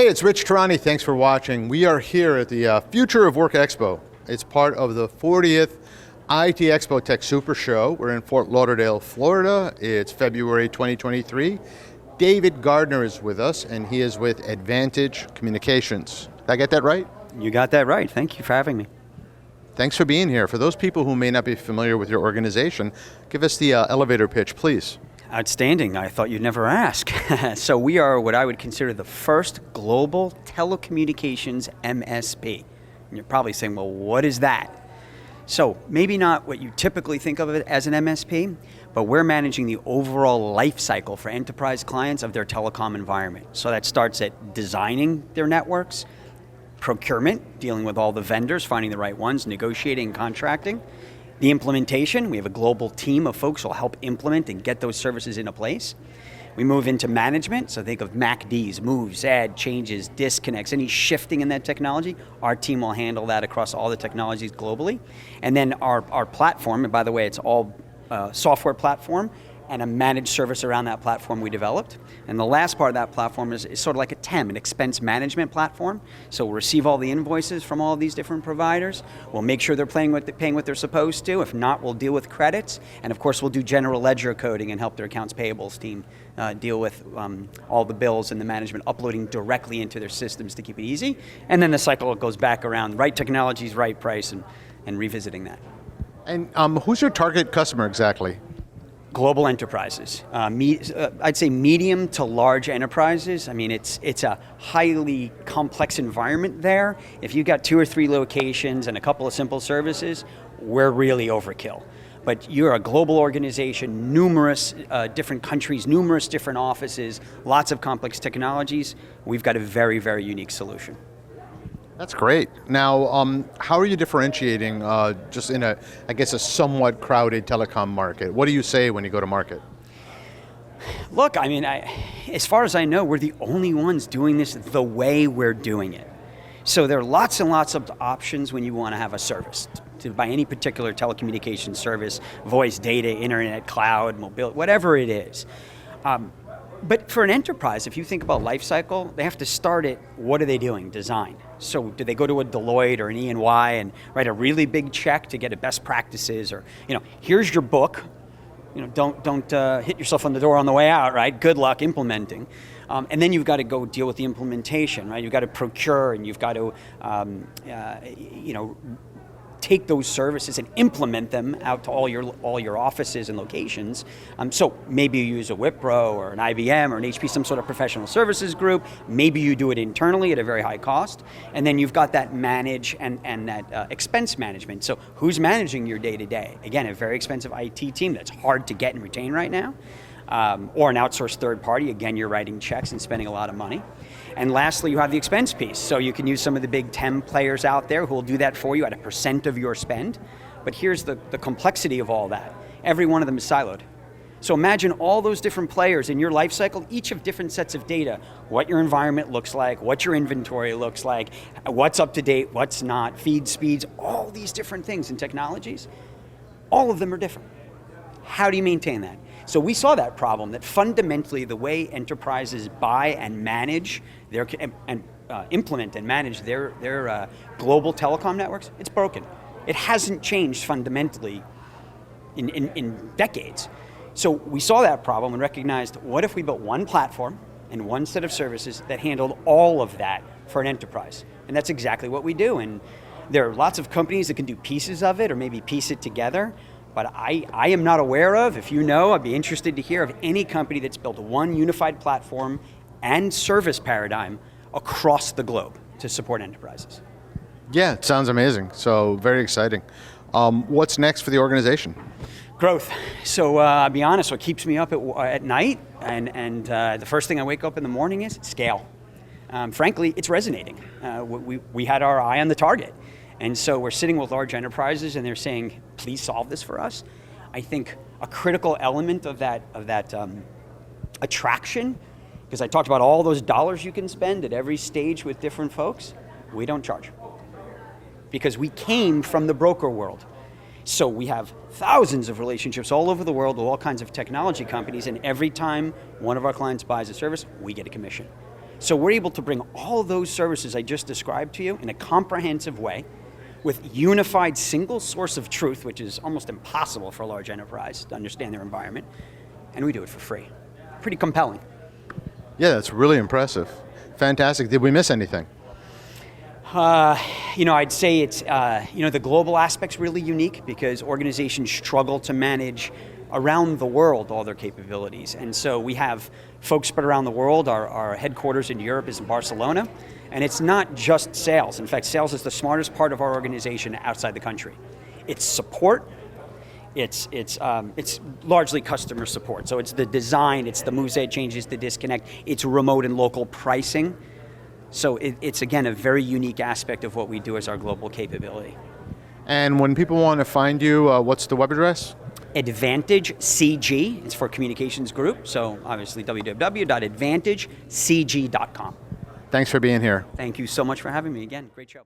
it's Rich Tehrani. Thanks for watching. We are here at the Future of Work Expo. It's part of the 40th ITEXPO Tech Super Show. We're in Fort Lauderdale, Florida. It's February 2023. David Gardner is with us, and he is with Advantage Communications. Did I get that right? You got that right. Thank you for having me. Thanks for being here. For those people who may not be familiar with your organization, give us the elevator pitch, please. Outstanding. I thought you'd never ask. So we are what I would consider the first global telecommunications MSP. And you're probably saying, well, what is that? So maybe not what you typically think of it as an MSP, but we're managing the overall life cycle for enterprise clients of their telecom environment. So that starts at designing their networks, procurement, dealing with all the vendors, finding the right ones, negotiating, contracting. The implementation, we have a global team of folks who will help implement and get those services into place. We move into management, so think of MACDs, moves, add, changes, disconnects, any shifting in that technology. Our team will handle that across all the technologies globally. And then our platform, and by the way, it's all software platform, and a managed service around that platform we developed. And the last part of that platform is sort of like a TEM, an expense management platform. So we'll receive all the invoices from all of these different providers. We'll make sure they're paying what they're supposed to. If not, we'll deal with credits. And of course, we'll do general ledger coding and help their accounts payables team deal with all the bills and the management uploading directly into their systems to keep it easy. And then the cycle goes back around, right technologies, right price, and revisiting that. And who's your target customer exactly? Global enterprises, I'd say medium to large enterprises. I mean, it's a highly complex environment there. If you've got 2 or 3 locations and a couple of simple services, we're really overkill. But you're a global organization, numerous different countries, numerous different offices, lots of complex technologies. We've got a very, very unique solution. That's great. Now, how are you differentiating just in a somewhat crowded telecom market? What do you say when you go to market? Look, I mean, as far as I know, we're the only ones doing this the way we're doing it. So there are lots and lots of options when you want to have a service, to buy any particular telecommunications service, voice, data, internet, cloud, mobility, whatever it is. But for an enterprise, if you think about life cycle, they have to start at what are they doing? Design. So do they go to a Deloitte or an E&Y and write a really big check to get a best practices, or here's your book. Don't hit yourself on the door on the way out, right? Good luck implementing. And then you've got to go deal with the implementation, right? You've got to procure, and you've got to take those services and implement them out to all your offices and locations. So maybe you use a Wipro or an IBM or an HP, some sort of professional services group. Maybe you do it internally at a very high cost. And then you've got that manage and that expense management. So who's managing your day-to-day? Again, a very expensive IT team that's hard to get and retain right now. Or an outsourced third party. Again, you're writing checks and spending a lot of money. And lastly, you have the expense piece. So you can use some of the big TEM players out there who will do that for you at a % of your spend. But here's the complexity of all that. Every one of them is siloed. So imagine all those different players in your life cycle, each of different sets of data, what your environment looks like, what your inventory looks like, what's up to date, what's not, feed speeds, all these different things and technologies. All of them are different. How do you maintain that? So we saw that problem, that fundamentally the way enterprises buy and manage implement and manage their global telecom networks, it's broken. It hasn't changed fundamentally in decades. So we saw that problem and recognized, what if we built one platform and one set of services that handled all of that for an enterprise? And that's exactly what we do. And there are lots of companies that can do pieces of it or maybe piece it together. But I am not aware of, if you know, I'd be interested to hear of any company that's built one unified platform and service paradigm across the globe to support enterprises. Yeah, it sounds amazing. So very exciting. What's next for the organization? Growth. So I'll be honest, what keeps me up at night and the first thing I wake up in the morning is scale. Frankly, it's resonating. We had our eye on the target. And so we're sitting with large enterprises and they're saying, please solve this for us. I think a critical element of that attraction, because I talked about all those dollars you can spend at every stage with different folks, we don't charge. Because we came from the broker world. So we have thousands of relationships all over the world with all kinds of technology companies, and every time one of our clients buys a service, we get a commission. So we're able to bring all those services I just described to you in a comprehensive way with unified single source of truth, which is almost impossible for a large enterprise to understand their environment, and we do it for free. Pretty compelling. Yeah, that's really impressive. Fantastic. Did we miss anything? I'd say it's, the global aspect's really unique because organizations struggle to manage around the world all their capabilities. And so we have folks spread around the world. Our headquarters in Europe is in Barcelona. And it's not just sales. In fact, sales is the smartest part of our organization outside the country. It's support. It's largely customer support. So it's the design, it's the moves that changes, the disconnect, it's remote and local pricing. So it's again a very unique aspect of what we do as our global capability. And when people want to find you, what's the web address? Advantage CG, it's for communications group. So obviously www.advantagecg.com. Thanks for being here. Thank you so much for having me again. Great show.